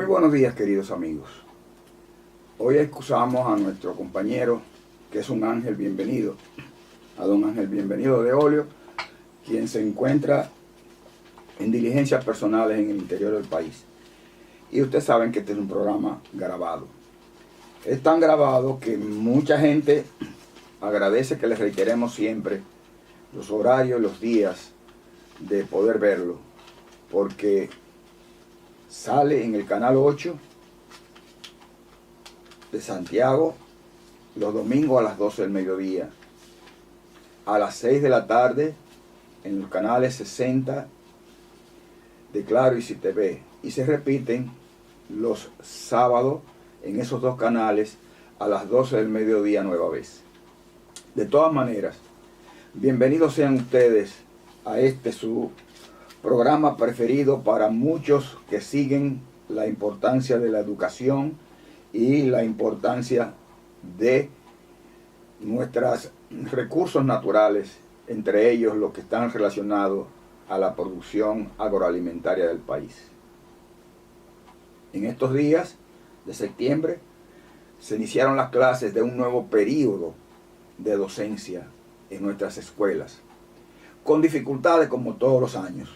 Muy buenos días, queridos amigos. Hoy excusamos a nuestro compañero, que es un ángel bienvenido, a don Ángel Bienvenido de Olio, quien se encuentra en diligencias personales en el interior del país. Y ustedes saben que este es un programa grabado. Es tan grabado que mucha gente agradece que les reiteremos siempre los horarios, los días de poder verlo, porque sale en el canal 8 de Santiago los domingos a las 12 del mediodía, a las 6 de la tarde en los canales 60 de Claro y CTV, y se repiten los sábados en esos dos canales a las 12 del mediodía nueva vez. De todas maneras, bienvenidos sean ustedes a este su programa preferido para muchos que siguen la importancia de la educación y la importancia de nuestros recursos naturales, entre ellos los que están relacionados a la producción agroalimentaria del país. En estos días de septiembre se iniciaron las clases de un nuevo periodo de docencia en nuestras escuelas, con dificultades como todos los años,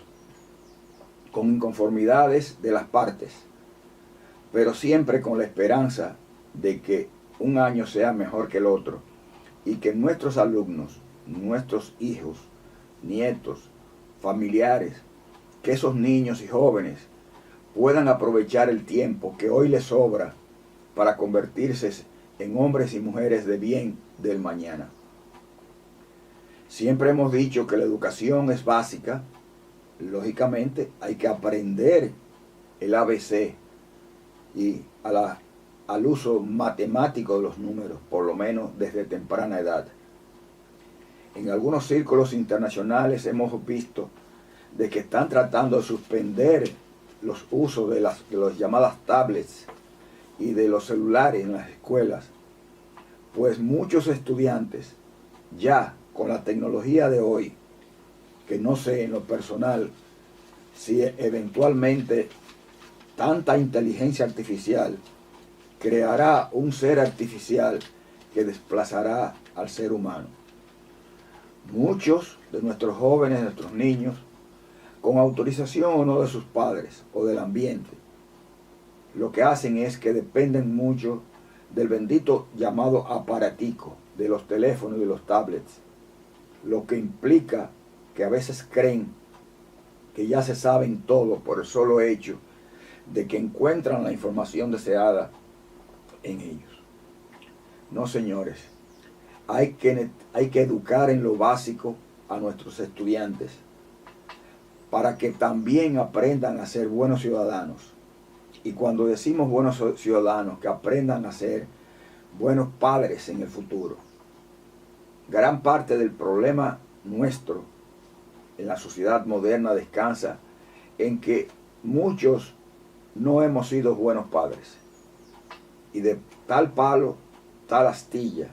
con inconformidades de las partes, pero siempre con la esperanza de que un año sea mejor que el otro y que nuestros alumnos, nuestros hijos, nietos, familiares, que esos niños y jóvenes puedan aprovechar el tiempo que hoy les sobra para convertirse en hombres y mujeres de bien del mañana. Siempre hemos dicho que la educación es básica. Lógicamente hay que aprender el ABC y al uso matemático de los números, por lo menos desde temprana edad. En algunos círculos internacionales hemos visto de que están tratando de suspender los usos de las llamadas tablets y de los celulares en las escuelas, pues muchos estudiantes ya con la tecnología de hoy, que no sé en lo personal si eventualmente tanta inteligencia artificial creará un ser artificial que desplazará al ser humano. Muchos de nuestros jóvenes, nuestros niños, con autorización o no de sus padres o del ambiente, lo que hacen es que dependen mucho del bendito llamado aparatico, de los teléfonos y de los tablets, lo que implica que a veces creen que ya se saben todo por el solo hecho de que encuentran la información deseada en ellos. No, señores, hay que educar en lo básico a nuestros estudiantes para que también aprendan a ser buenos ciudadanos. Y cuando decimos buenos ciudadanos, que aprendan a ser buenos padres en el futuro. Gran parte del problema nuestro en la sociedad moderna descansa en que muchos no hemos sido buenos padres. Y de tal palo, tal astilla,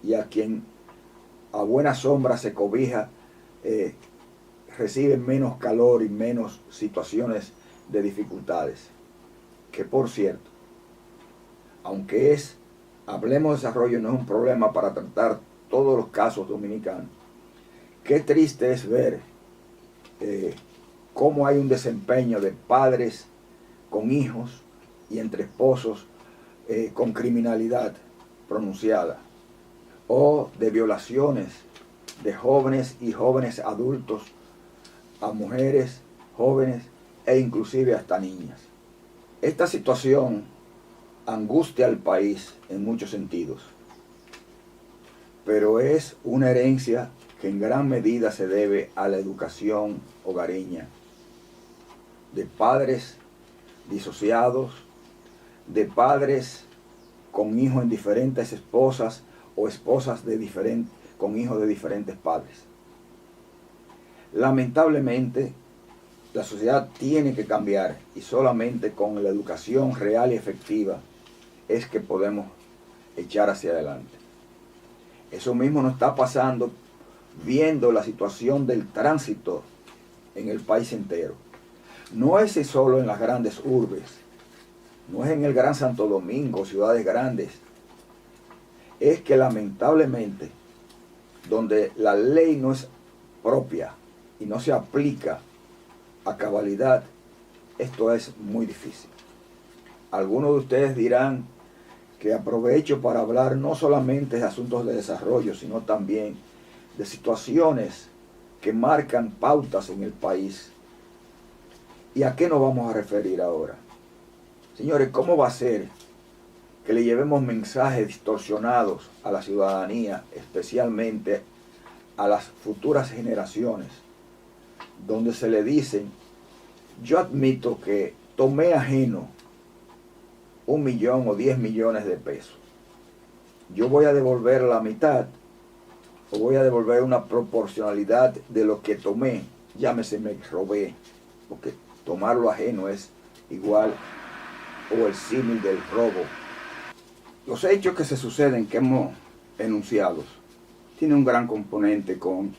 y a quien a buena sombra se cobija, recibe menos calor y menos situaciones de dificultades. Que por cierto, aunque hablemos de desarrollo, no es un problema para tratar todos los casos dominicanos. Qué triste es ver cómo hay un desempeño de padres con hijos y entre esposos con criminalidad pronunciada, o de violaciones de jóvenes y jóvenes adultos a mujeres, jóvenes e inclusive hasta niñas. Esta situación angustia al país en muchos sentidos, pero es una herencia que en gran medida se debe a la educación hogareña, de padres disociados, de padres con hijos en diferentes esposas o esposas con hijos de diferentes padres. Lamentablemente, la sociedad tiene que cambiar y solamente con la educación real y efectiva es que podemos echar hacia adelante. Eso mismo nos está pasando viendo la situación del tránsito en el país entero. No es solo en las grandes urbes, no es en el Gran Santo Domingo, ciudades grandes, es que lamentablemente, donde la ley no es propia y no se aplica a cabalidad, esto es muy difícil. Algunos de ustedes dirán que aprovecho para hablar no solamente de asuntos de desarrollo, sino también de situaciones que marcan pautas en el país. ¿Y a qué nos vamos a referir ahora? Señores, ¿cómo va a ser que le llevemos mensajes distorsionados a la ciudadanía, especialmente a las futuras generaciones, donde se le dicen, yo admito que tomé ajeno 1 millón o 10 millones de pesos, yo voy a devolver la mitad o voy a devolver una proporcionalidad de lo que tomé, llámese me robé, porque tomarlo ajeno es igual o el símil del robo. Los hechos que se suceden, que hemos enunciado, tienen un gran componente con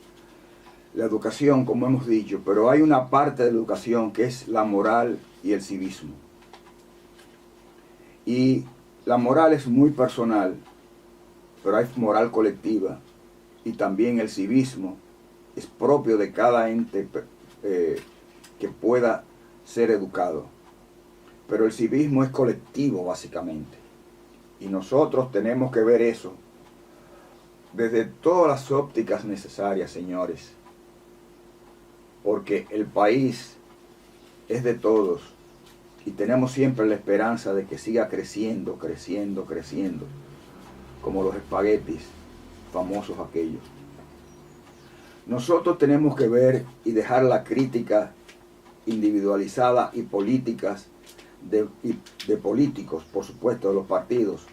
la educación, como hemos dicho, pero hay una parte de la educación que es la moral y el civismo. Y la moral es muy personal, pero hay moral colectiva, y también el civismo es propio de cada ente que pueda ser educado. Pero el civismo es colectivo, básicamente. Y nosotros tenemos que ver eso desde todas las ópticas necesarias, señores. Porque el país es de todos. Y tenemos siempre la esperanza de que siga creciendo, creciendo, creciendo. Como los espaguetis famosos aquellos. Nosotros tenemos que ver y dejar la crítica individualizada y políticas de políticos, por supuesto, de los partidos,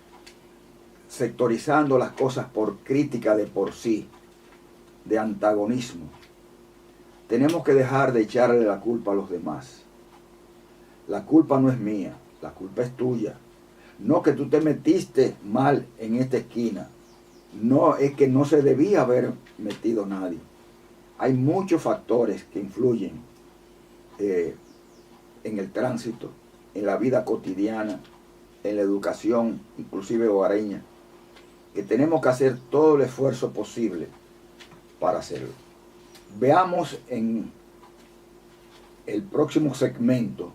sectorizando las cosas por crítica de por sí, de antagonismo. Tenemos que dejar de echarle la culpa a los demás. La culpa no es mía, la culpa es tuya. No que tú te metiste mal en esta esquina. No, es que no se debía haber metido nadie. Hay muchos factores que influyen en el tránsito, en la vida cotidiana, en la educación, inclusive hogareña, que tenemos que hacer todo el esfuerzo posible para hacerlo. Veamos en el próximo segmento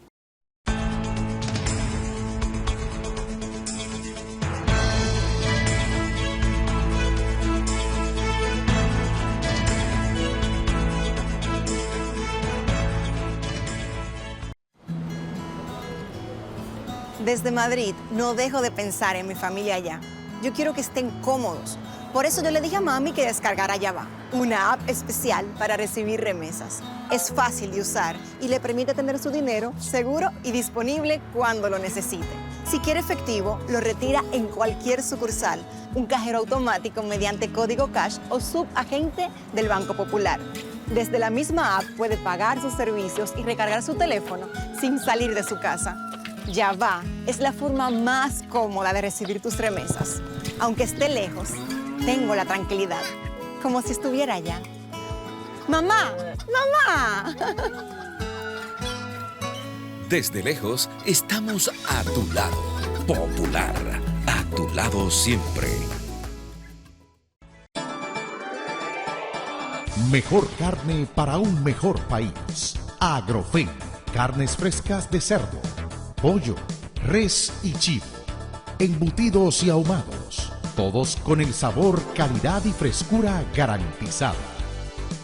Desde Madrid no dejo de pensar en mi familia allá. Yo quiero que estén cómodos. Por eso yo le dije a mami que descargara Yava, una app especial para recibir remesas. Es fácil de usar y le permite tener su dinero seguro y disponible cuando lo necesite. Si quiere efectivo, lo retira en cualquier sucursal, un cajero automático mediante código cash o subagente del Banco Popular. Desde la misma app puede pagar sus servicios y recargar su teléfono sin salir de su casa. Yava es la forma más cómoda de recibir tus remesas. Aunque esté lejos, tengo la tranquilidad, como si estuviera allá. ¡Mamá! ¡Mamá! Desde lejos, estamos a tu lado. Popular, a tu lado siempre. Mejor carne para un mejor país. Agrofen, carnes frescas de cerdo, pollo, res y chivo, embutidos y ahumados, todos con el sabor, calidad y frescura garantizada.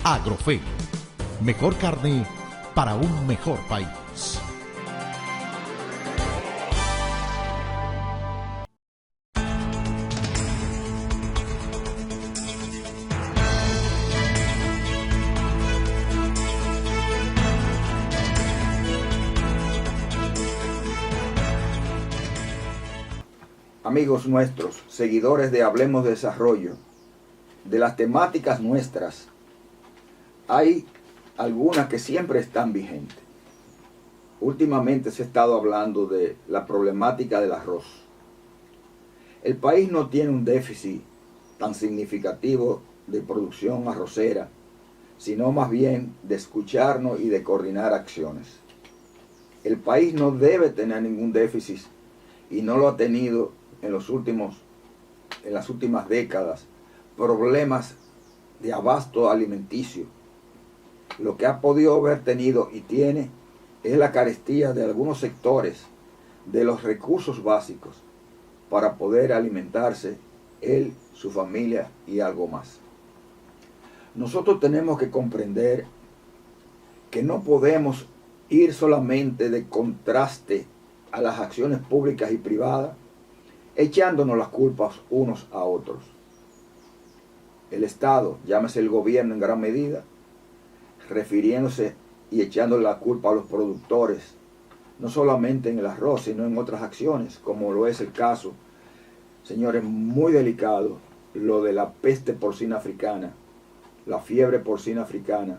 Agrofen, mejor carne para un mejor país. Amigos nuestros, seguidores de Hablemos de Desarrollo, de las temáticas nuestras, hay algunas que siempre están vigentes. Últimamente se ha estado hablando de la problemática del arroz. El país no tiene un déficit tan significativo de producción arrocera, sino más bien de escucharnos y de coordinar acciones. El país no debe tener ningún déficit y no lo ha tenido en las últimas décadas, problemas de abasto alimenticio. Lo que ha podido haber tenido y tiene es la carestía de algunos sectores de los recursos básicos para poder alimentarse él, su familia y algo más. Nosotros tenemos que comprender que no podemos ir solamente de contraste a las acciones públicas y privadas, echándonos las culpas unos a otros. El Estado, llámese el gobierno en gran medida, refiriéndose y echándole la culpa a los productores, no solamente en el arroz, sino en otras acciones, como lo es el caso, señores, muy delicado, lo de la peste porcina africana, la fiebre porcina africana,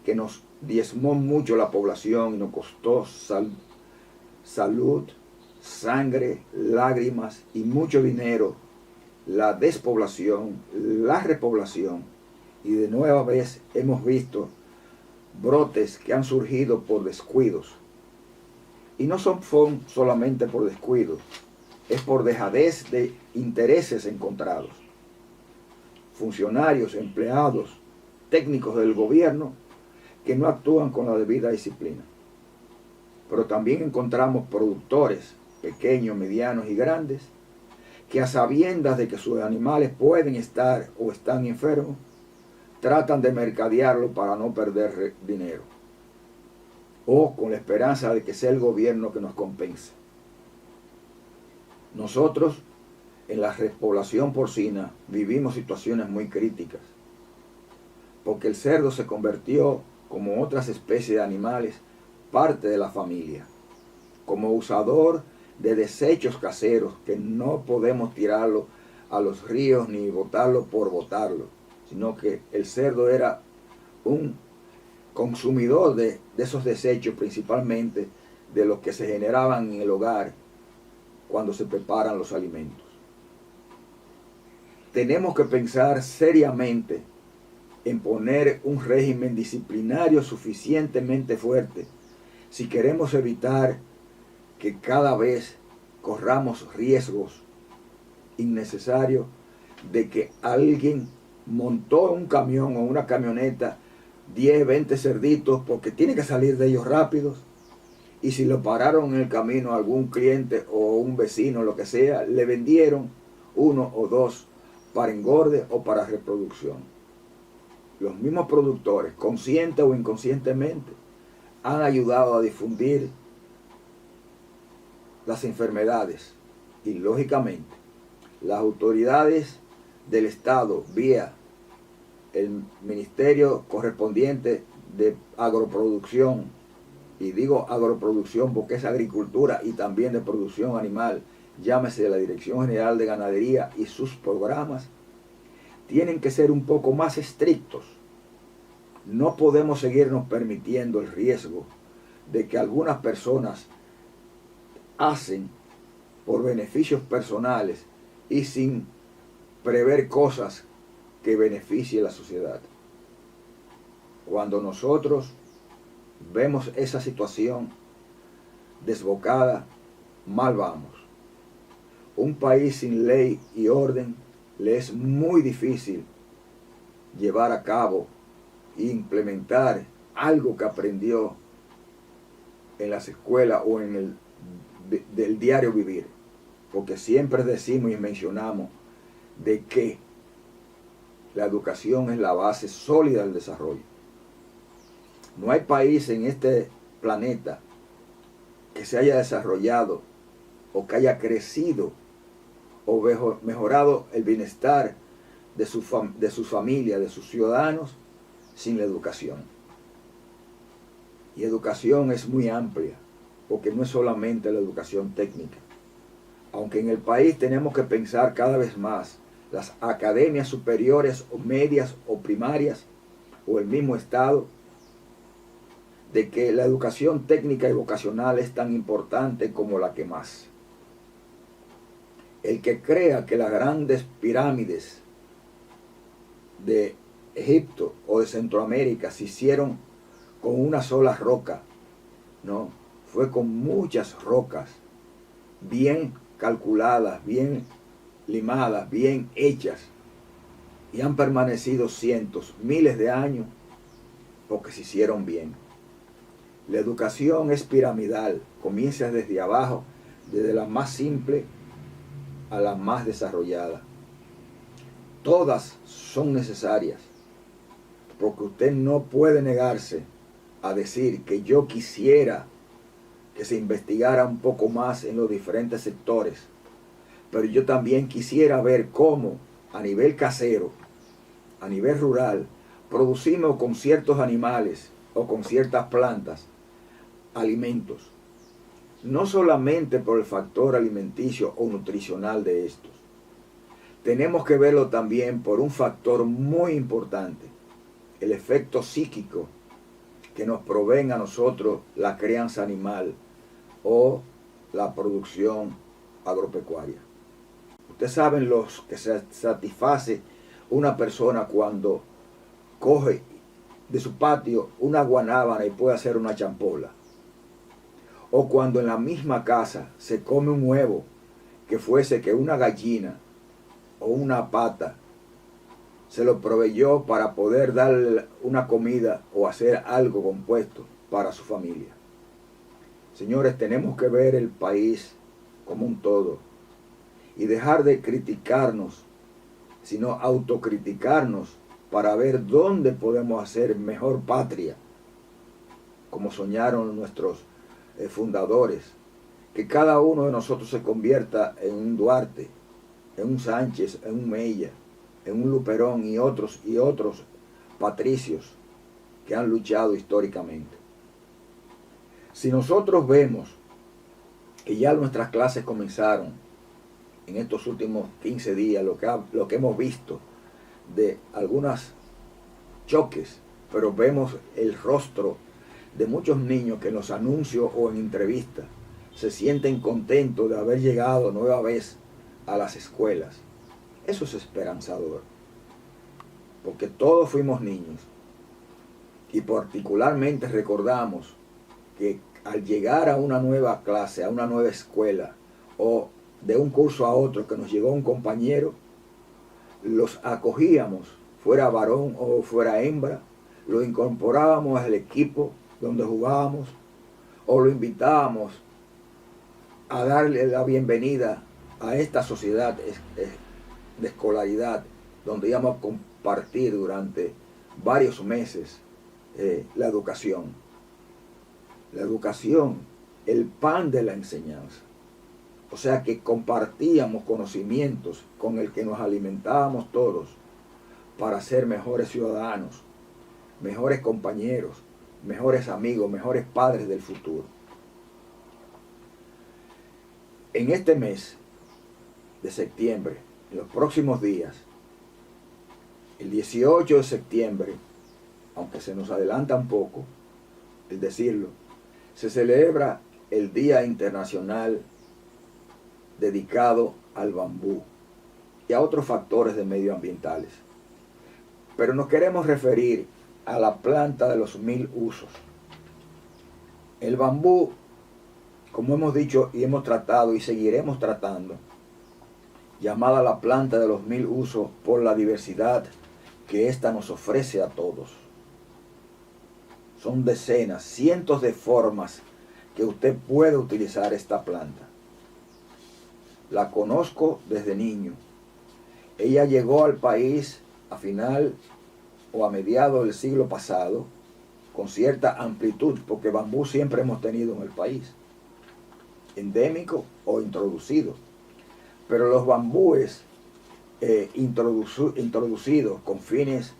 que nos diezmó mucho la población y nos costó salud, sangre, lágrimas y mucho dinero, la despoblación, la repoblación, y de nueva vez hemos visto brotes que han surgido por descuidos. Y no son solamente por descuidos, es por dejadez de intereses encontrados. Funcionarios, empleados, técnicos del gobierno que no actúan con la debida disciplina. Pero también encontramos productores, pequeños, medianos y grandes, que a sabiendas de que sus animales pueden estar o están enfermos, tratan de mercadearlo para no perder dinero, o con la esperanza de que sea el gobierno que nos compense. Nosotros, en la repoblación porcina, vivimos situaciones muy críticas, porque el cerdo se convirtió, como otras especies de animales, parte de la familia, como usador de desechos caseros que no podemos tirarlo a los ríos ni botarlo por botarlo, sino que el cerdo era un consumidor de esos desechos, principalmente de los que se generaban en el hogar cuando se preparan los alimentos. Tenemos que pensar seriamente en poner un régimen disciplinario suficientemente fuerte si queremos evitar que cada vez corramos riesgos innecesarios de que alguien montó un camión o una camioneta 10, 20 cerditos porque tiene que salir de ellos rápidos, y si lo pararon en el camino a algún cliente o un vecino, lo que sea, le vendieron 1 o 2 para engorde o para reproducción. Los mismos productores, consciente o inconscientemente, han ayudado a difundir las enfermedades, y lógicamente las autoridades del Estado, vía el ministerio correspondiente de agroproducción, y digo agroproducción porque es agricultura y también de producción animal, llámese la Dirección General de Ganadería y sus programas, tienen que ser un poco más estrictos. No podemos seguirnos permitiendo el riesgo de que algunas personas hacen por beneficios personales y sin prever cosas que beneficien a la sociedad. Cuando nosotros vemos esa situación desbocada, mal vamos. Un país sin ley y orden le es muy difícil llevar a cabo e implementar algo que aprendió en las escuelas o en del diario vivir, porque siempre decimos y mencionamos de que la educación es la base sólida del desarrollo. No hay país en este planeta que se haya desarrollado o que haya crecido o mejorado el bienestar de sus familias, de sus ciudadanos, sin la educación. Y educación es muy amplia, porque no es solamente la educación técnica. Aunque en el país tenemos que pensar cada vez más, las academias superiores o medias o primarias o el mismo Estado, de que la educación técnica y vocacional es tan importante como la que más. El que crea que las grandes pirámides de Egipto o de Centroamérica se hicieron con una sola roca, no, fue con muchas rocas bien calculadas, bien limadas, bien hechas, y han permanecido cientos, miles de años, porque se hicieron bien. La educación es piramidal, comienza desde abajo, desde la más simple a la más desarrollada. Todas son necesarias, porque usted no puede negarse a decir que yo quisiera que se investigara un poco más en los diferentes sectores, pero yo también quisiera ver cómo a nivel casero, a nivel rural, producimos con ciertos animales o con ciertas plantas alimentos, no solamente por el factor alimenticio o nutricional de estos. Tenemos que verlo también por un factor muy importante, el efecto psíquico que nos proveen a nosotros la crianza animal o la producción agropecuaria. Ustedes saben los que se satisface una persona cuando coge de su patio una guanábana y puede hacer una champola. O cuando en la misma casa se come un huevo que fuese que una gallina o una pata se lo proveyó para poder darle una comida o hacer algo compuesto para su familia. Señores, tenemos que ver el país como un todo y dejar de criticarnos, sino autocriticarnos para ver dónde podemos hacer mejor patria, como soñaron nuestros fundadores, que cada uno de nosotros se convierta en un Duarte, en un Sánchez, en un Mella, en un Luperón y otros patricios que han luchado históricamente. Si nosotros vemos que ya nuestras clases comenzaron en estos últimos 15 días, lo que hemos visto de algunos choques, pero vemos el rostro de muchos niños que en los anuncios o en entrevistas se sienten contentos de haber llegado nueva vez a las escuelas. Eso es esperanzador, porque todos fuimos niños y particularmente recordamos que al llegar a una nueva clase, a una nueva escuela o de un curso a otro que nos llegó un compañero, los acogíamos, fuera varón o fuera hembra, lo incorporábamos al equipo donde jugábamos o lo invitábamos a darle la bienvenida a esta sociedad de escolaridad donde íbamos a compartir durante varios meses la educación. La educación, el pan de la enseñanza. O sea que compartíamos conocimientos con el que nos alimentábamos todos para ser mejores ciudadanos, mejores compañeros, mejores amigos, mejores padres del futuro. En este mes de septiembre, en los próximos días, el 18 de septiembre, aunque se nos adelanta un poco el decirlo, se celebra el Día Internacional dedicado al bambú y a otros factores de medioambientales. Pero nos queremos referir a la planta de los 1000 usos. El bambú, como hemos dicho y hemos tratado y seguiremos tratando, llamada la planta de los 1000 usos por la diversidad que ésta nos ofrece a todos. Son decenas, cientos de formas que usted puede utilizar esta planta. La conozco desde niño. Ella llegó al país a final o a mediados del siglo pasado con cierta amplitud, porque bambú siempre hemos tenido en el país, endémico o introducido. Pero los bambúes introducidos con fines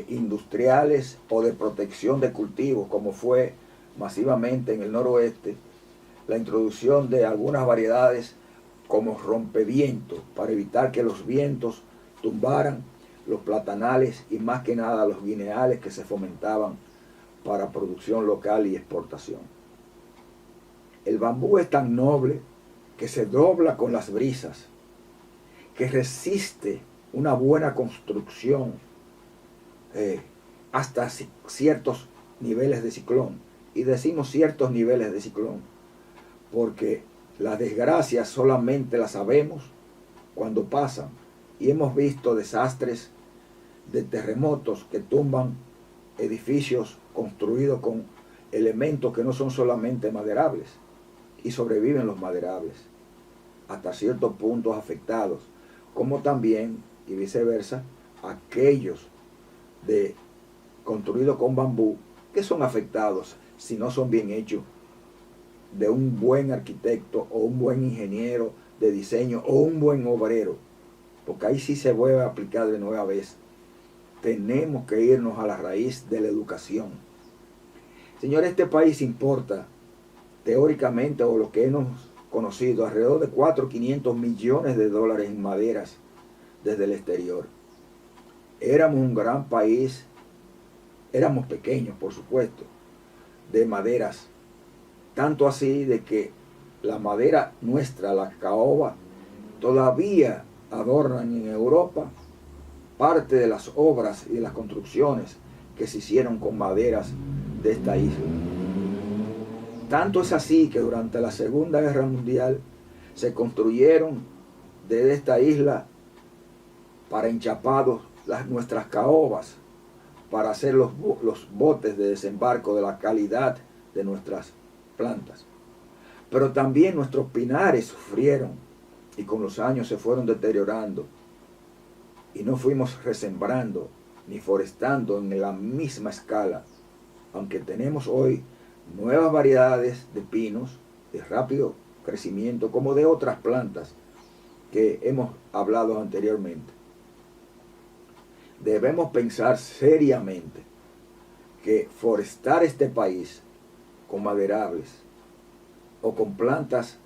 industriales o de protección de cultivos, como fue masivamente en el noroeste, la introducción de algunas variedades como rompevientos para evitar que los vientos tumbaran los platanales y más que nada los guineales que se fomentaban para producción local y exportación. El bambú es tan noble que se dobla con las brisas, que resiste una buena construcción hasta ciertos niveles de ciclón. Y decimos ciertos niveles de ciclón porque Las desgracias solamente las sabemos cuando pasan, y hemos visto desastres de terremotos que tumban edificios construidos con elementos que no son solamente maderables, y sobreviven los maderables hasta ciertos puntos afectados, como también, y viceversa, aquellos construidos con bambú que son afectados si no son bien hechos de un buen arquitecto o un buen ingeniero de diseño o un buen obrero, porque ahí sí se vuelve a aplicar de nueva vez. Tenemos que irnos a la raíz de la educación. Señor, este país importa teóricamente, o lo que hemos conocido, alrededor de 400-500 millones de dólares en maderas desde el exterior. Éramos un gran país, éramos pequeños por supuesto, de maderas, tanto así de que la madera nuestra, la caoba, todavía adornan en Europa parte de las obras y de las construcciones que se hicieron con maderas de esta isla. Tanto es así que durante la Segunda Guerra Mundial se construyeron desde esta isla para enchapados nuestras caobas, para hacer los botes de desembarco de la calidad de nuestras plantas. Pero también nuestros pinares sufrieron y con los años se fueron deteriorando y no fuimos resembrando ni forestando en la misma escala, aunque tenemos hoy nuevas variedades de pinos de rápido crecimiento como de otras plantas que hemos hablado anteriormente. Debemos pensar seriamente que forestar este país con maderables o con plantas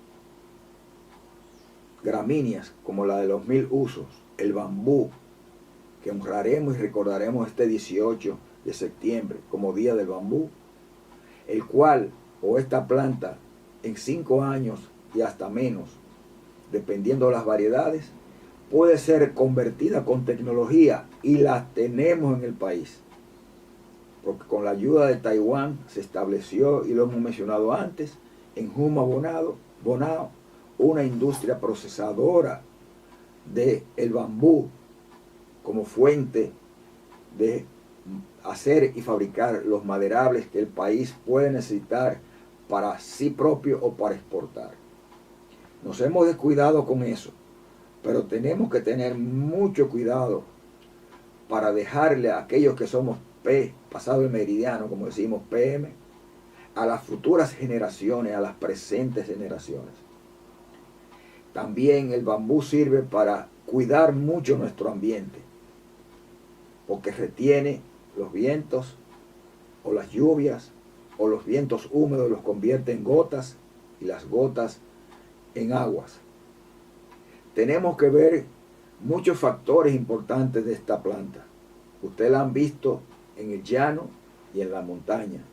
gramíneas como la de los 1000 usos, el bambú, que honraremos y recordaremos este 18 de septiembre como Día del Bambú, el cual, o esta planta, en 5 años y hasta menos, dependiendo de las variedades, puede ser convertida con tecnología, y la tenemos en el país. Porque con la ayuda de Taiwán se estableció, y lo hemos mencionado antes, en Juma Bonao, una industria procesadora del bambú como fuente de hacer y fabricar los maderables que el país puede necesitar para sí propio o para exportar. Nos hemos descuidado con eso, pero tenemos que tener mucho cuidado para dejarle a aquellos que somos pasado el meridiano, como decimos, PM, a las futuras generaciones, a las presentes generaciones. También el bambú sirve para cuidar mucho nuestro ambiente, porque retiene los vientos o las lluvias o los vientos húmedos, los convierte en gotas y las gotas en aguas. Tenemos que ver muchos factores importantes de esta planta. Ustedes la han visto en el llano y en la montaña.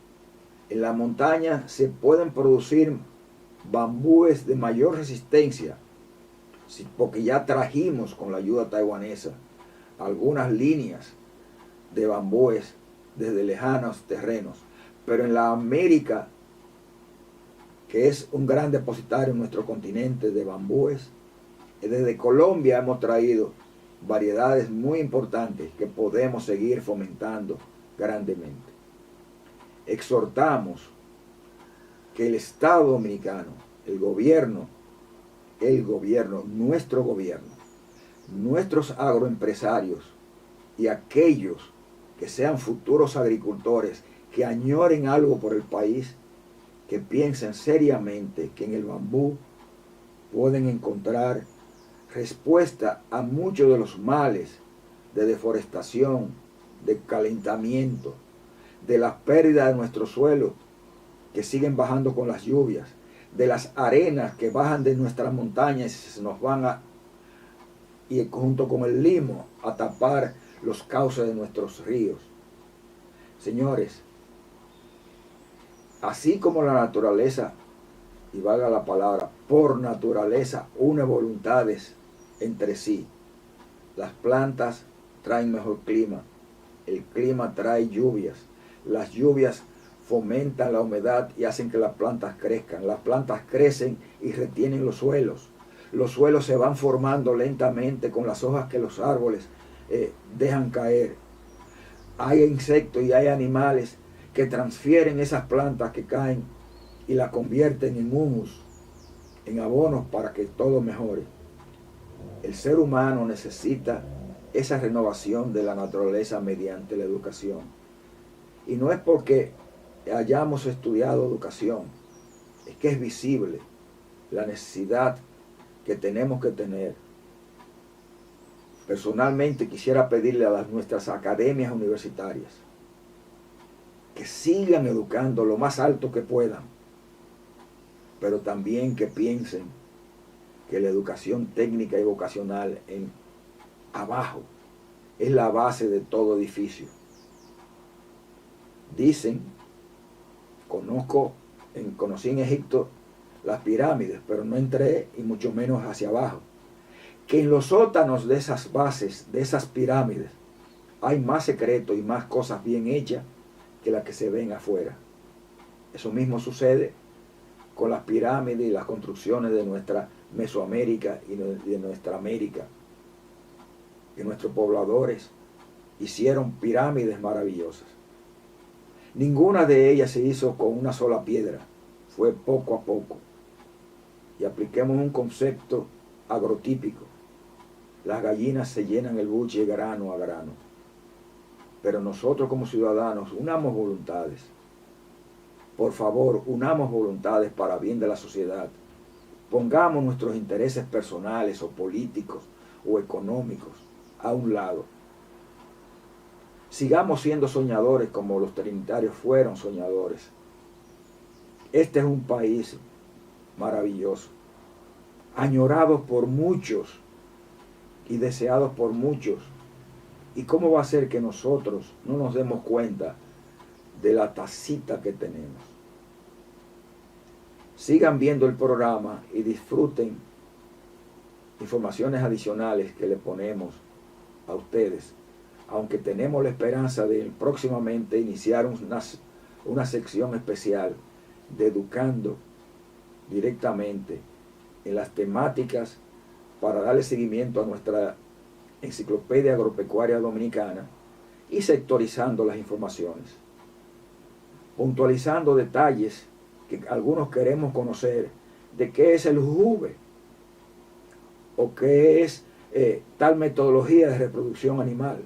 En la montaña se pueden producir bambúes de mayor resistencia, porque ya trajimos con la ayuda taiwanesa algunas líneas de bambúes desde lejanos terrenos. Pero en la América, que es un gran depositario en nuestro continente de bambúes, desde Colombia hemos traído variedades muy importantes que podemos seguir fomentando grandemente. Exhortamos que el Estado dominicano, el gobierno, nuestro gobierno, nuestros agroempresarios y aquellos que sean futuros agricultores que añoren algo por el país, que piensen seriamente que en el bambú pueden encontrar respuesta a muchos de los males de deforestación, de calentamiento, de las pérdidas de nuestro suelo que siguen bajando con las lluvias, de las arenas que bajan de nuestras montañas y se nos van y junto con el limo a tapar los cauces de nuestros ríos. Señores, así como la naturaleza, y valga la palabra, por naturaleza une voluntades entre sí, las plantas traen mejor clima, el clima trae lluvias, las lluvias fomentan la humedad y hacen que las plantas crezcan. Las plantas crecen y retienen los suelos. Los suelos se van formando lentamente con las hojas que los árboles dejan caer. Hay insectos y hay animales que transfieren esas plantas que caen y las convierten en humus, en abonos para que todo mejore. El ser humano necesita esa renovación de la naturaleza mediante la educación. Y no es porque hayamos estudiado educación, es que es visible la necesidad que tenemos que tener. Personalmente quisiera pedirle a nuestras academias universitarias que sigan educando lo más alto que puedan, pero también que piensen que la educación técnica y vocacional en abajo es la base de todo edificio. Dicen, conocí en Egipto las pirámides, pero no entré y mucho menos hacia abajo, que en los sótanos de esas bases, de esas pirámides, hay más secretos y más cosas bien hechas que las que se ven afuera. Eso mismo sucede con las pirámides y las construcciones de nuestra Mesoamérica y de nuestra América. Que nuestros pobladores hicieron pirámides maravillosas. Ninguna de ellas se hizo con una sola piedra, fue poco a poco. Y apliquemos un concepto agrotípico. Las gallinas se llenan el buche grano a grano. Pero nosotros como ciudadanos unamos voluntades. Por favor, unamos voluntades para bien de la sociedad. Pongamos nuestros intereses personales o políticos o económicos a un lado. Sigamos siendo soñadores como los trinitarios fueron soñadores. Este es un país maravilloso, añorado por muchos y deseados por muchos. ¿Y cómo va a ser que nosotros no nos demos cuenta de la tacita que tenemos? Sigan viendo el programa y disfruten informaciones adicionales que le ponemos a ustedes, aunque tenemos la esperanza de próximamente iniciar una sección especial de educando directamente en las temáticas para darle seguimiento a nuestra enciclopedia agropecuaria dominicana y sectorizando las informaciones, puntualizando detalles que algunos queremos conocer de qué es el jujuve o qué es tal metodología de reproducción animal,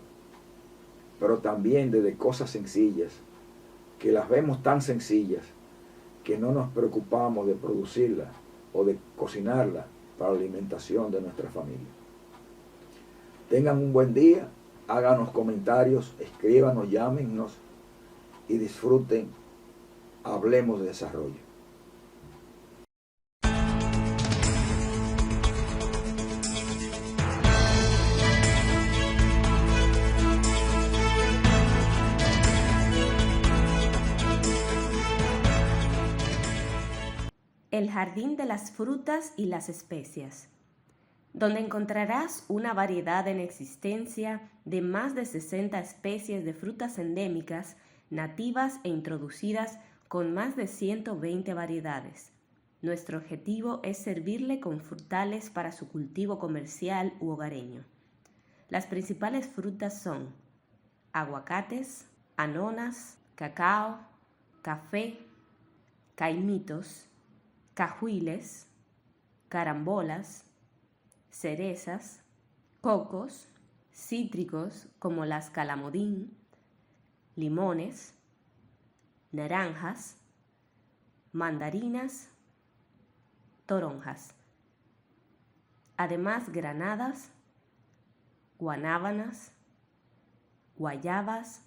pero también desde cosas sencillas, que las vemos tan sencillas que no nos preocupamos de producirla o de cocinarla para la alimentación de nuestra familia. Tengan un buen día, háganos comentarios, escríbanos, llámenos y disfruten. Hablemos de desarrollo. El jardín de las frutas y las especias, donde encontrarás una variedad en existencia de más de 60 especies de frutas endémicas, nativas e introducidas con más de 120 variedades. Nuestro objetivo es servirle con frutales para su cultivo comercial u hogareño. Las principales frutas son aguacates, anonas, cacao, café, caimitos, cajuiles, carambolas, cerezas, cocos, cítricos como las calamodín, limones, naranjas, mandarinas, toronjas. Además, granadas, guanábanas, guayabas,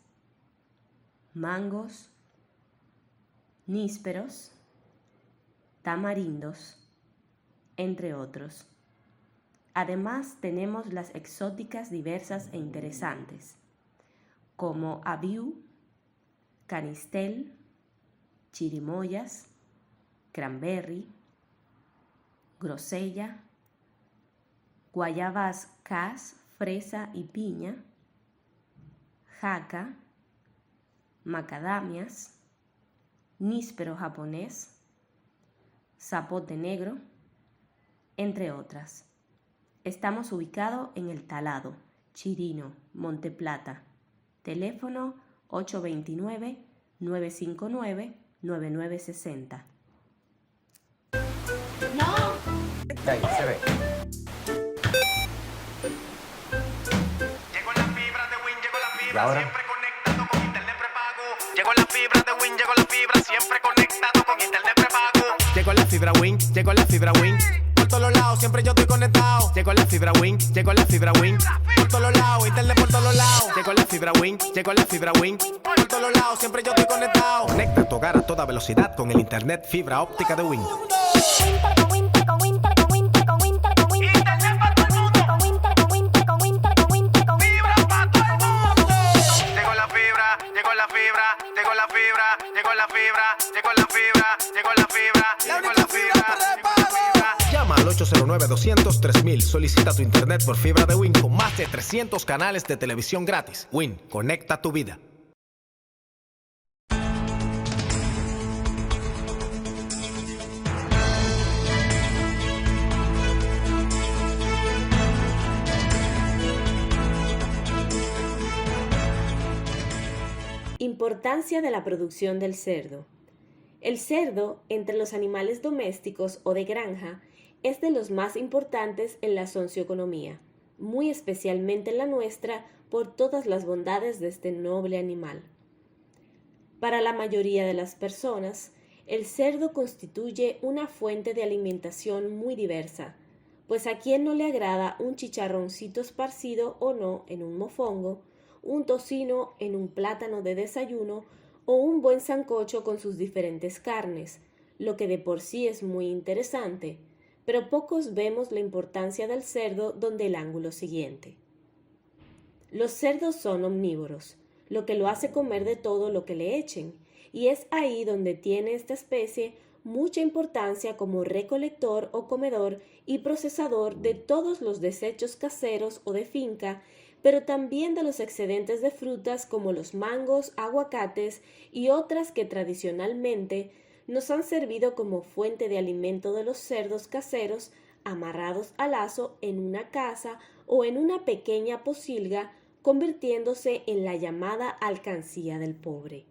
mangos, nísperos, tamarindos, entre otros. Además, tenemos las exóticas diversas e interesantes, como abiú, canistel, chirimoyas, cranberry, grosella, guayabas cas, fresa y piña, jaca, macadamias, níspero japonés, zapote negro, entre otras. Estamos ubicados en El Talado, Chirino, Monte Plata. Teléfono 829-959-9960. Ahí se ve. Llegó la fibra de Win, llegó la ¿Y fibra, ahora? siempre conectado con internet prepago. Llegó la fibra de Win, llegó la fibra, siempre conectado con internet prepago. Llegó la fibra Win, llegó la fibra Win. Por todos lados, siempre yo estoy conectado. Llegó la fibra Win, llegó la fibra Win. Por todos lados, internet por todos lados. Llegó la fibra Win, llegó la fibra Win. Por todos lados, siempre yo estoy conectado. Conecta tu hogar a toda velocidad con el internet fibra óptica de Win. Llegó la fibra, llegó la fibra, llegó la fibra, llegó la fibra, llegó la fibra, llegó la fibra, llegó la fibra, llegó la fibra. Llama al 809-200-3000. Solicita tu internet por fibra de Win con más de 300 canales de televisión gratis. Win, conecta tu vida. Importancia de la producción del cerdo. El cerdo, entre los animales domésticos o de granja, es de los más importantes en la socioeconomía, muy especialmente en la nuestra por todas las bondades de este noble animal. Para la mayoría de las personas, el cerdo constituye una fuente de alimentación muy diversa, pues a quien no le agrada un chicharroncito esparcido o no en un mofongo, un tocino en un plátano de desayuno o un buen sancocho con sus diferentes carnes, lo que de por sí es muy interesante, pero pocos vemos la importancia del cerdo donde el ángulo siguiente. Los cerdos son omnívoros, lo que lo hace comer de todo lo que le echen, y es ahí donde tiene esta especie mucha importancia como recolector o comedor y procesador de todos los desechos caseros o de finca, pero también de los excedentes de frutas como los mangos, aguacates y otras que tradicionalmente nos han servido como fuente de alimento de los cerdos caseros amarrados a lazo en una casa o en una pequeña pocilga, convirtiéndose en la llamada alcancía del pobre.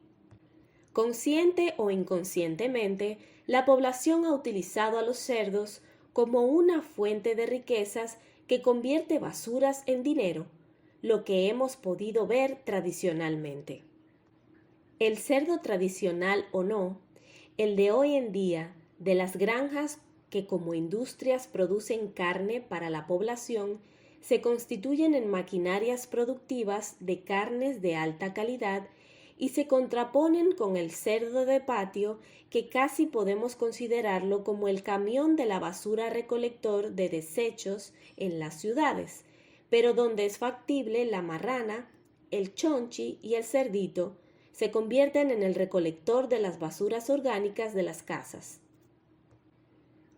Consciente o inconscientemente, la población ha utilizado a los cerdos como una fuente de riquezas que convierte basuras en dinero, lo que hemos podido ver tradicionalmente. El cerdo tradicional o no, el de hoy en día, de las granjas que como industrias producen carne para la población, se constituyen en maquinarias productivas de carnes de alta calidad y se contraponen con el cerdo de patio, que casi podemos considerarlo como el camión de la basura recolector de desechos en las ciudades, pero donde es factible la marrana, el chonchi y el cerdito se convierten en el recolector de las basuras orgánicas de las casas.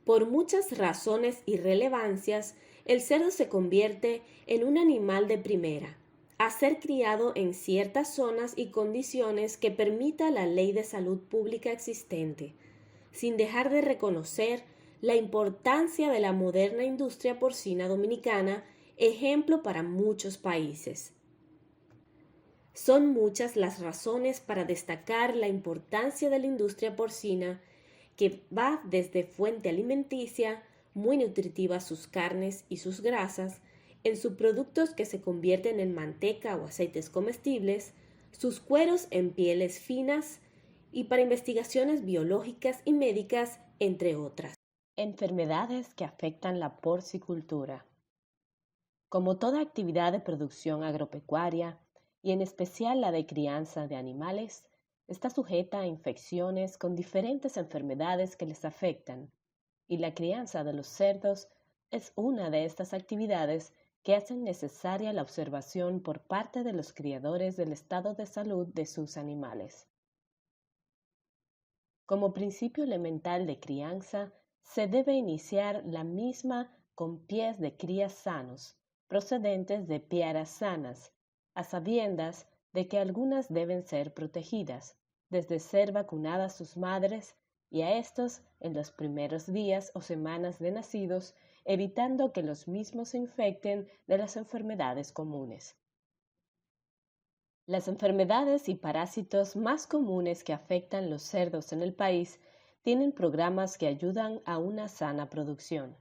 Por muchas razones y relevancias, el cerdo se convierte en un animal de primera, a ser criado en ciertas zonas y condiciones que permita la ley de salud pública existente, sin dejar de reconocer la importancia de la moderna industria porcina dominicana, ejemplo para muchos países. Son muchas las razones para destacar la importancia de la industria porcina, que va desde fuente alimenticia, muy nutritiva sus carnes y sus grasas, en subproductos que se convierten en manteca o aceites comestibles, sus cueros en pieles finas y para investigaciones biológicas y médicas, entre otras. Enfermedades que afectan la porcicultura. Como toda actividad de producción agropecuaria, y en especial la de crianza de animales, está sujeta a infecciones con diferentes enfermedades que les afectan, y la crianza de los cerdos es una de estas actividades que hacen necesaria la observación por parte de los criadores del estado de salud de sus animales. Como principio elemental de crianza, se debe iniciar la misma con pies de crías sanos, procedentes de piaras sanas, a sabiendas de que algunas deben ser protegidas, desde ser vacunadas sus madres y a estos en los primeros días o semanas de nacidos, evitando que los mismos se infecten de las enfermedades comunes. Las enfermedades y parásitos más comunes que afectan los cerdos en el país tienen programas que ayudan a una sana producción.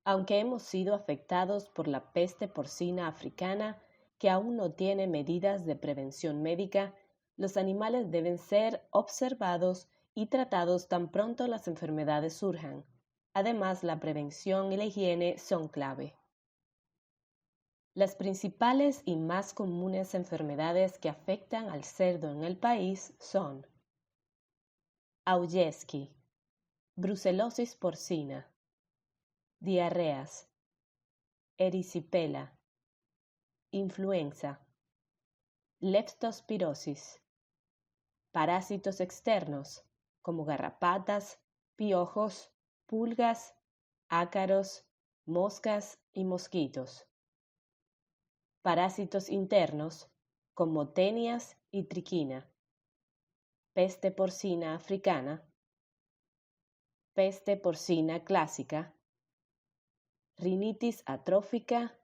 Aunque hemos sido afectados por la peste porcina africana, que aún no tiene medidas de prevención médica, los animales deben ser observados y tratados tan pronto las enfermedades surjan. Además, la prevención y la higiene son clave. Las principales y más comunes enfermedades que afectan al cerdo en el país son Aujeszki, brucelosis porcina, diarreas, erisipela, influenza, leptospirosis, parásitos externos como garrapatas, piojos, pulgas, ácaros, moscas y mosquitos. Parásitos internos como tenias y triquina, peste porcina africana, peste porcina clásica, rinitis atrófica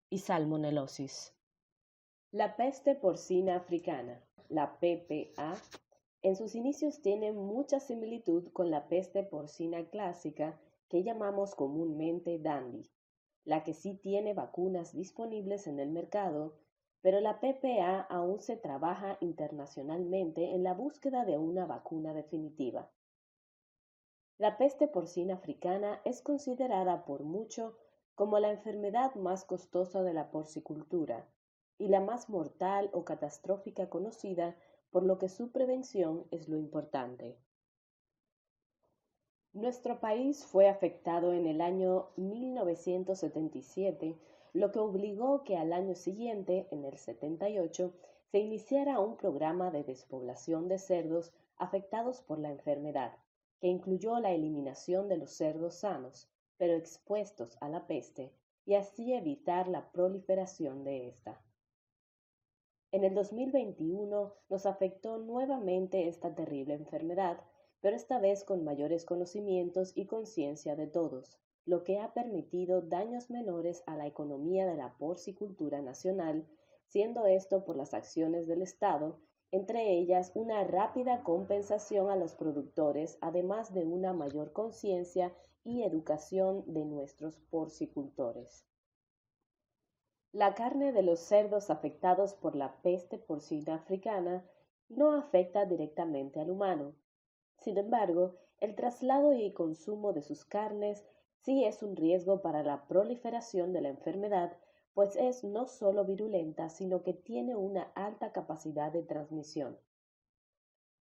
y salmonelosis. La peste porcina africana, la PPA, en sus inicios tiene mucha similitud con la peste porcina clásica que llamamos comúnmente Dandy, la que sí tiene vacunas disponibles en el mercado, pero la PPA aún se trabaja internacionalmente en la búsqueda de una vacuna definitiva. La peste porcina africana es considerada por mucho como la enfermedad más costosa de la porcicultura y la más mortal o catastrófica conocida, por lo que su prevención es lo importante. Nuestro país fue afectado en el año 1977, lo que obligó que al año siguiente, en el 78, se iniciara un programa de despoblación de cerdos afectados por la enfermedad, que incluyó la eliminación de los cerdos sanos, pero expuestos a la peste, y así evitar la proliferación de esta. En el 2021 nos afectó nuevamente esta terrible enfermedad, pero esta vez con mayores conocimientos y conciencia de todos, lo que ha permitido daños menores a la economía de la porcicultura nacional, siendo esto por las acciones del Estado, entre ellas una rápida compensación a los productores, además de una mayor conciencia y educación de nuestros porcicultores. La carne de los cerdos afectados por la peste porcina africana no afecta directamente al humano. Sin embargo, el traslado y consumo de sus carnes sí es un riesgo para la proliferación de la enfermedad, pues es no solo virulenta, sino que tiene una alta capacidad de transmisión.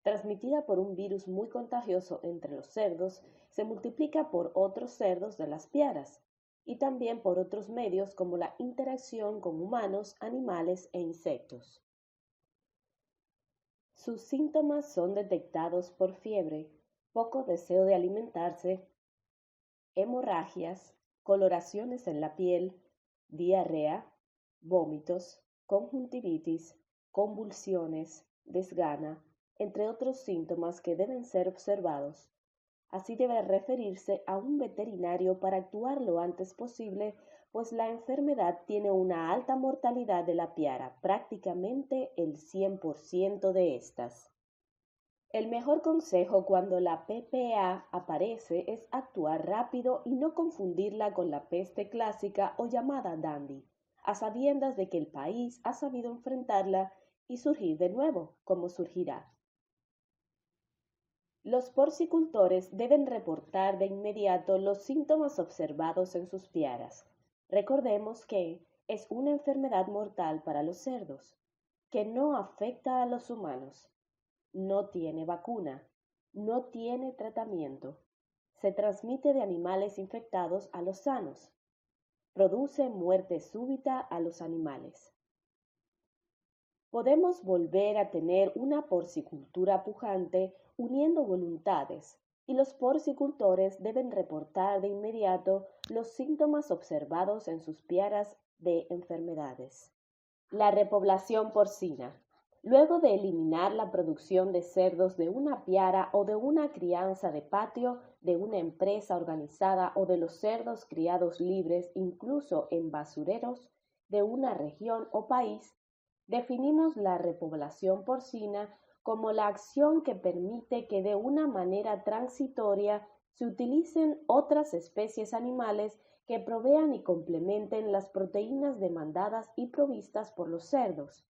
Transmitida por un virus muy contagioso entre los cerdos, se multiplica por otros cerdos de las piaras, y también por otros medios como la interacción con humanos, animales e insectos. Sus síntomas son detectados por fiebre, poco deseo de alimentarse, hemorragias, coloraciones en la piel, diarrea, vómitos, conjuntivitis, convulsiones, desgana, entre otros síntomas que deben ser observados. Así debe referirse a un veterinario para actuar lo antes posible, pues la enfermedad tiene una alta mortalidad de la piara, prácticamente el 100% de estas. El mejor consejo cuando la PPA aparece es actuar rápido y no confundirla con la peste clásica o llamada Dandy, a sabiendas de que el país ha sabido enfrentarla y surgir de nuevo, como surgirá. Los porcicultores deben reportar de inmediato los síntomas observados en sus piaras. Recordemos que es una enfermedad mortal para los cerdos, que no afecta a los humanos, no tiene vacuna, no tiene tratamiento, se transmite de animales infectados a los sanos, produce muerte súbita a los animales. Podemos volver a tener una porcicultura pujante uniendo voluntades, y los porcicultores deben reportar de inmediato los síntomas observados en sus piaras de enfermedades. La repoblación porcina. Luego de eliminar la producción de cerdos de una piara o de una crianza de patio, de una empresa organizada o de los cerdos criados libres, incluso en basureros, de una región o país, definimos la repoblación porcina como la acción que permite que de una manera transitoria se utilicen otras especies animales que provean y complementen las proteínas demandadas y provistas por los cerdos.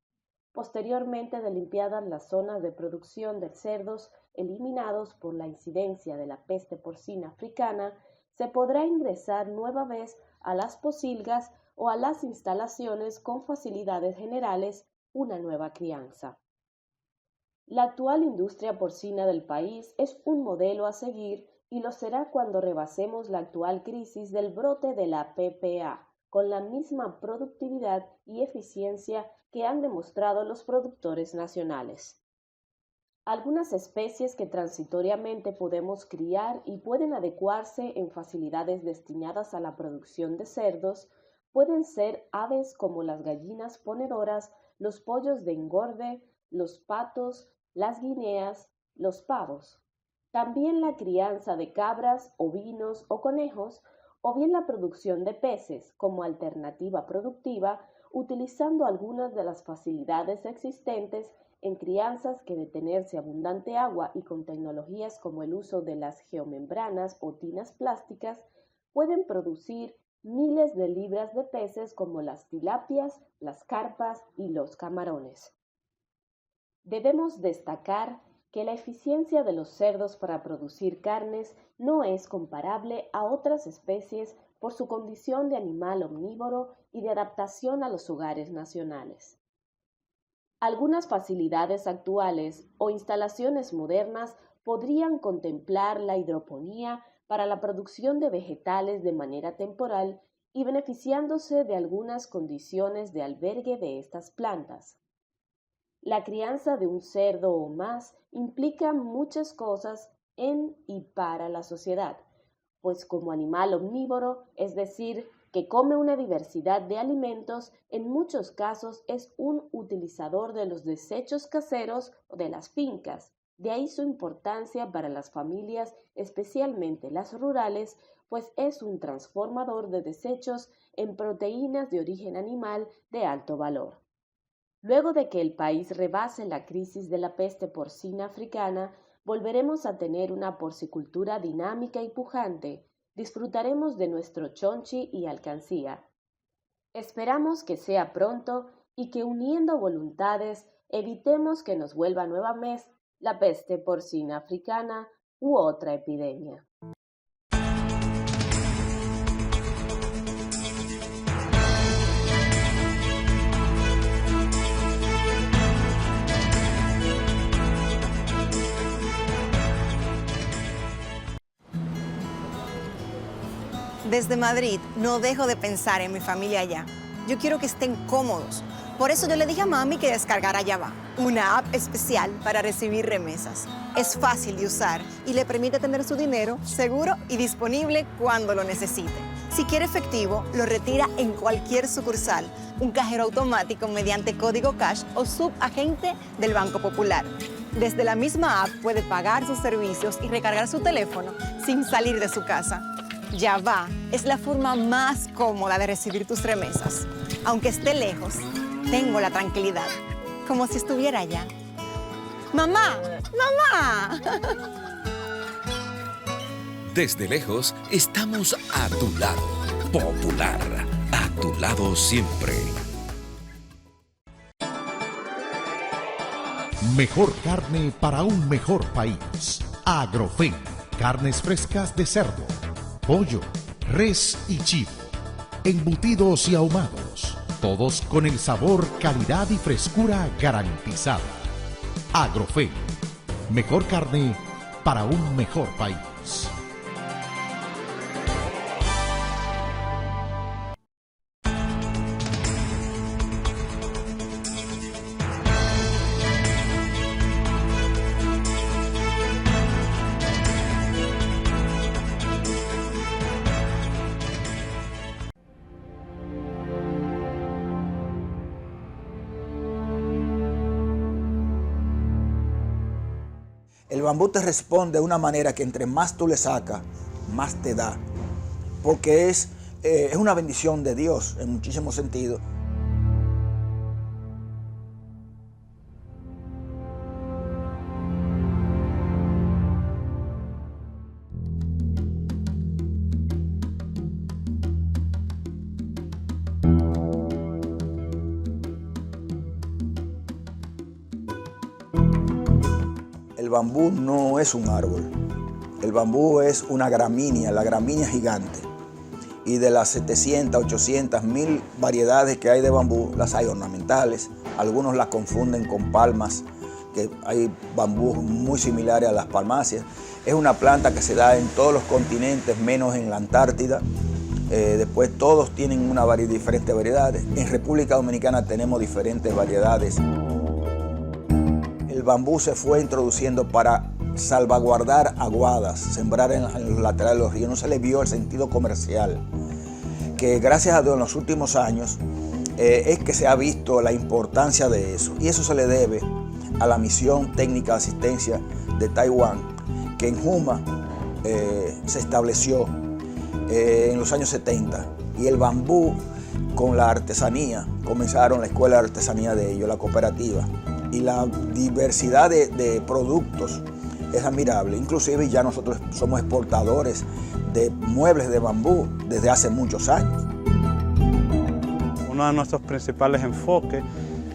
Posteriormente de limpiadas las zonas de producción de cerdos eliminados por la incidencia de la peste porcina africana, se podrá ingresar nueva vez a las pocilgas o a las instalaciones con facilidades generales una nueva crianza. La actual industria porcina del país es un modelo a seguir y lo será cuando rebasemos la actual crisis del brote de la PPA, con la misma productividad y eficiencia que han demostrado los productores nacionales. Algunas especies que transitoriamente podemos criar y pueden adecuarse en facilidades destinadas a la producción de cerdos pueden ser aves como las gallinas ponedoras, los pollos de engorde, los patos, las guineas, los pavos. También la crianza de cabras, ovinos o conejos, o bien la producción de peces como alternativa productiva, utilizando algunas de las facilidades existentes en crianzas que de tenerse abundante agua y con tecnologías como el uso de las geomembranas o tinas plásticas, pueden producir miles de libras de peces como las tilapias, las carpas y los camarones. Debemos destacar que la eficiencia de los cerdos para producir carnes no es comparable a otras especies por su condición de animal omnívoro y de adaptación a los hogares nacionales. Algunas facilidades actuales o instalaciones modernas podrían contemplar la hidroponía para la producción de vegetales de manera temporal y beneficiándose de algunas condiciones de albergue de estas plantas. La crianza de un cerdo o más implica muchas cosas en y para la sociedad, pues como animal omnívoro, es decir, que come una diversidad de alimentos, en muchos casos es un utilizador de los desechos caseros o de las fincas. De ahí su importancia para las familias, especialmente las rurales, pues es un transformador de desechos en proteínas de origen animal de alto valor. Luego de que el país rebase la crisis de la peste porcina africana, volveremos a tener una porcicultura dinámica y pujante. Disfrutaremos de nuestro chonchi y alcancía. Esperamos que sea pronto y que uniendo voluntades evitemos que nos vuelva nuevamente la peste porcina africana u otra epidemia. Desde Madrid no dejo de pensar en mi familia allá. Yo quiero que estén cómodos. Por eso yo le dije a mami que descargara Yava, una app especial para recibir remesas. Es fácil de usar y le permite tener su dinero seguro y disponible cuando lo necesite. Si quiere efectivo, lo retira en cualquier sucursal, un cajero automático mediante código cash o subagente del Banco Popular. Desde la misma app puede pagar sus servicios y recargar su teléfono sin salir de su casa. Yava es la forma más cómoda de recibir tus remesas. Aunque esté lejos, tengo la tranquilidad, como si estuviera allá. ¡Mamá! ¡Mamá! Desde lejos, estamos a tu lado. Popular, a tu lado siempre. Mejor carne para un mejor país. Agrofen, carnes frescas de cerdo, pollo, res y chivo, embutidos y ahumados, todos con el sabor, calidad y frescura garantizada. Agrofen, mejor carne para un mejor país. El bambú te responde de una manera que entre más tú le sacas, más te da. Porque es una bendición de Dios en muchísimos sentidos. El bambú no es un árbol, el bambú es una gramínea, la gramínea gigante. Y de las 700, 800, 1000 variedades que hay de bambú, las hay ornamentales. Algunos las confunden con palmas, que hay bambú muy similares a las palmáceas. Es una planta que se da en todos los continentes, menos en la Antártida. Después todos tienen diferentes variedades. En República Dominicana tenemos diferentes variedades. El bambú se fue introduciendo para salvaguardar aguadas, sembrar en los laterales de los ríos. No se le vio el sentido comercial, que gracias a Dios en los últimos años es que se ha visto la importancia de eso. Y eso se le debe a la misión técnica de asistencia de Taiwán, que en Juma se estableció en los años 70. Y el bambú con la artesanía, comenzaron la escuela de artesanía de ellos, la cooperativa. Y la diversidad de productos es admirable. Inclusive ya nosotros somos exportadores de muebles de bambú desde hace muchos años. Uno de nuestros principales enfoques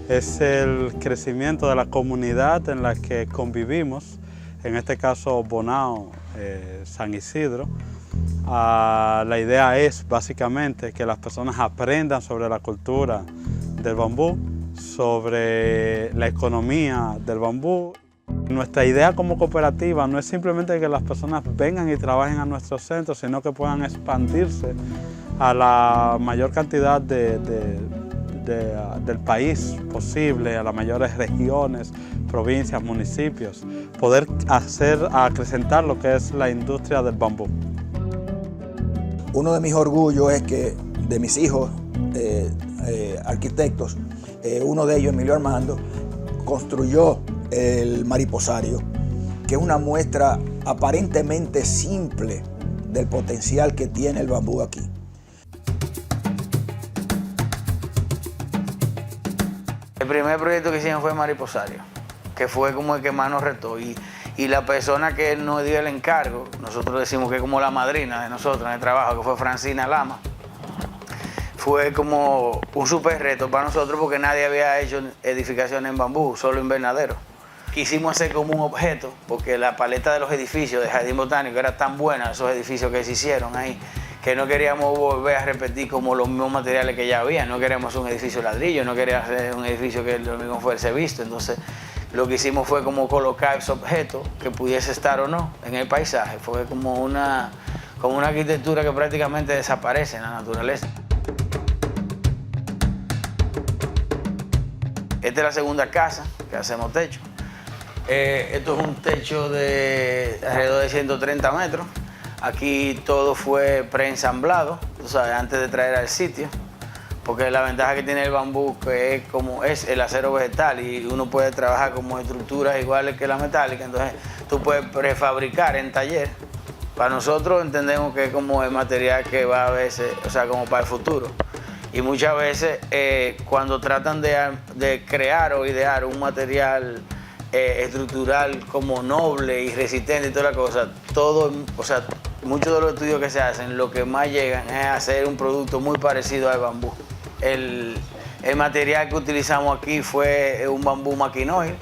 es el crecimiento de la comunidad en la que convivimos, en este caso Bonao, San Isidro. La idea es básicamente que las personas aprendan sobre la cultura del bambú, sobre la economía del bambú. Nuestra idea como cooperativa no es simplemente que las personas vengan y trabajen a nuestros centros, sino que puedan expandirse a la mayor cantidad del país posible, a las mayores regiones, provincias, municipios, poder acrecentar lo que es la industria del bambú. Uno de mis orgullos es que de mis hijos arquitectos, uno de ellos, Emilio Armando, construyó el mariposario, que es una muestra aparentemente simple del potencial que tiene el bambú aquí. El primer proyecto que hicimos fue Mariposario, que fue como el que más nos retó. Y la persona que nos dio el encargo, nosotros decimos que es como la madrina de nosotros en el trabajo, que fue Francina Lama, fue como un súper reto para nosotros porque nadie había hecho edificaciones en bambú, solo invernadero. Quisimos hacer como un objeto, porque la paleta de los edificios de Jardín Botánico era tan buena, esos edificios que se hicieron ahí, que no queríamos volver a repetir como los mismos materiales que ya había. No queríamos un edificio ladrillo, no queríamos hacer un edificio que lo mismo fuese visto. Entonces, lo que hicimos fue como colocar ese objeto, que pudiese estar o no, en el paisaje. Fue como una arquitectura que prácticamente desaparece en la naturaleza. Esta es la segunda casa que hacemos techo. Esto es un techo de alrededor de 130 metros. Aquí todo fue preensamblado, tú sabes, antes de traer al sitio, porque la ventaja que tiene el bambú que es el acero vegetal y uno puede trabajar como estructuras iguales que la metálica, entonces tú puedes prefabricar en taller. Para nosotros entendemos que es como el material que va a veces, o sea, como para el futuro. Y muchas veces cuando tratan de crear o idear un material estructural como noble y resistente y toda la cosa, muchos de los estudios que se hacen, lo que más llegan es a hacer un producto muy parecido al bambú. El material que utilizamos aquí fue un bambú maquinoide,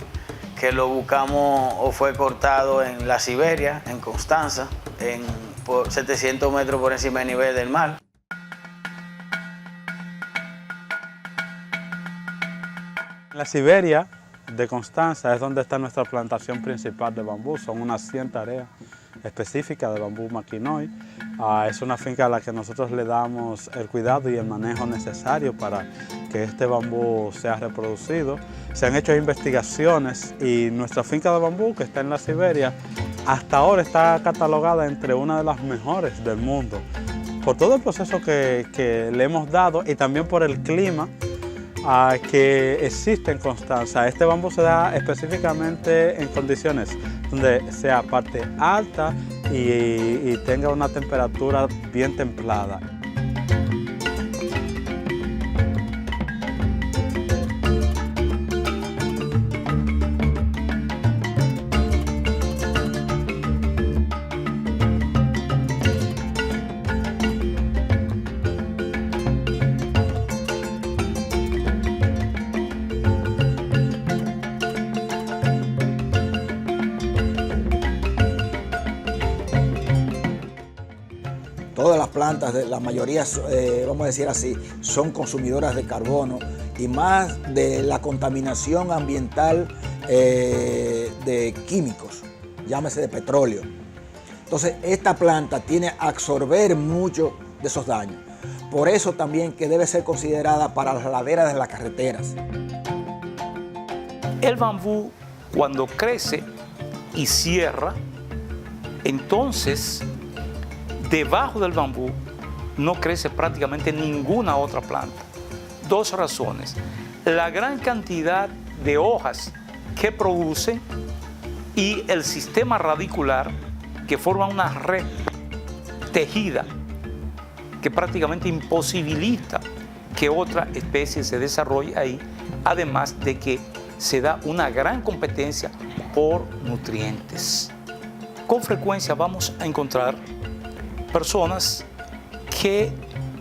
que lo buscamos o fue cortado en la Siberia, en Constanza, por 700 metros por encima del nivel del mar. En la Siberia de Constanza es donde está nuestra plantación principal de bambú. Son unas 100 tareas específicas de bambú maquinoide. Es una finca a la que nosotros le damos el cuidado y el manejo necesario para que este bambú sea reproducido. Se han hecho investigaciones y nuestra finca de bambú, que está en la Siberia, hasta ahora está catalogada entre una de las mejores del mundo. Por todo el proceso que le hemos dado y también por el clima que existen constancia. Este bambú se da específicamente en condiciones donde sea parte alta y tenga una temperatura bien templada. Todas las plantas, la mayoría, vamos a decir así, son consumidoras de carbono y más de la contaminación ambiental de químicos, llámese de petróleo. Entonces, esta planta tiene a absorber mucho de esos daños. Por eso también que debe ser considerada para las laderas de las carreteras. El bambú, cuando crece y cierra, entonces debajo del bambú no crece prácticamente ninguna otra planta. Dos razones: la gran cantidad de hojas que produce y el sistema radicular, que forma una red tejida que prácticamente imposibilita que otra especie se desarrolle ahí, además de que se da una gran competencia por nutrientes. Con frecuencia vamos a encontrar personas que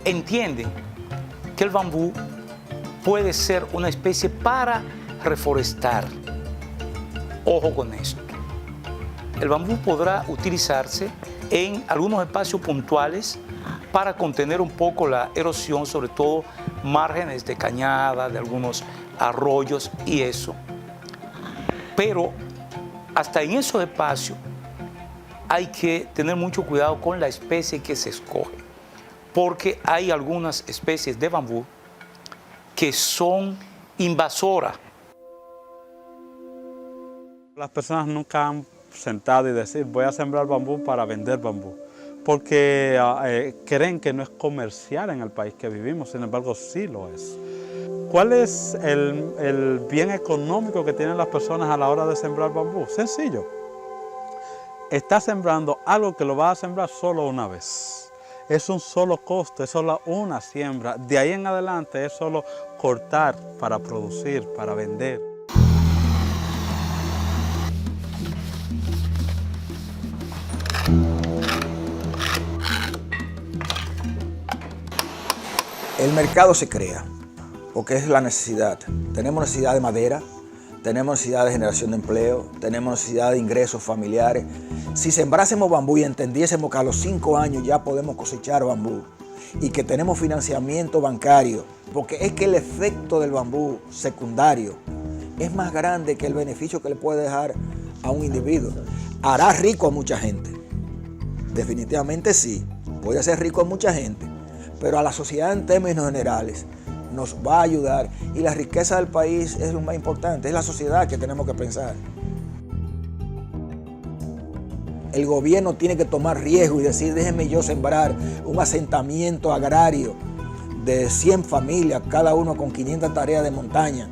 entienden que el bambú puede ser una especie para reforestar. Ojo con esto. El bambú podrá utilizarse en algunos espacios puntuales para contener un poco la erosión, sobre todo márgenes de cañada, de algunos arroyos y eso. Pero hasta en esos espacios hay que tener mucho cuidado con la especie que se escoge, porque hay algunas especies de bambú que son invasoras. Las personas nunca han sentado y decir voy a sembrar bambú para vender bambú, porque creen que no es comercial en el país que vivimos, sin embargo sí lo es. ¿Cuál es el bien económico que tienen las personas a la hora de sembrar bambú? Sencillo. Está sembrando algo que lo va a sembrar solo una vez. Es un solo costo, es solo una siembra. De ahí en adelante es solo cortar para producir, para vender. El mercado se crea porque es la necesidad. Tenemos necesidad de madera, tenemos necesidad de generación de empleo, tenemos necesidad de ingresos familiares. Si sembrásemos bambú y entendiésemos que a los 5 años ya podemos cosechar bambú y que tenemos financiamiento bancario, porque es que el efecto del bambú secundario es más grande que el beneficio que le puede dejar a un individuo. Hará rico a mucha gente. Definitivamente sí, puede hacer rico a mucha gente, pero a la sociedad en términos generales nos va a ayudar, y la riqueza del país es lo más importante, es la sociedad que tenemos que pensar. El gobierno tiene que tomar riesgo y decir, déjeme yo sembrar un asentamiento agrario de 100 familias, cada uno con 500 tareas de montaña,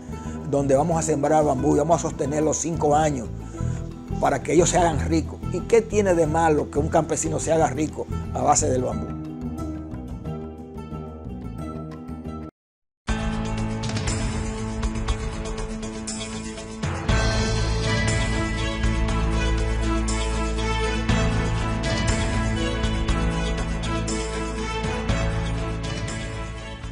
donde vamos a sembrar bambú y vamos a sostenerlo 5 años para que ellos se hagan ricos. ¿Y qué tiene de malo que un campesino se haga rico a base del bambú?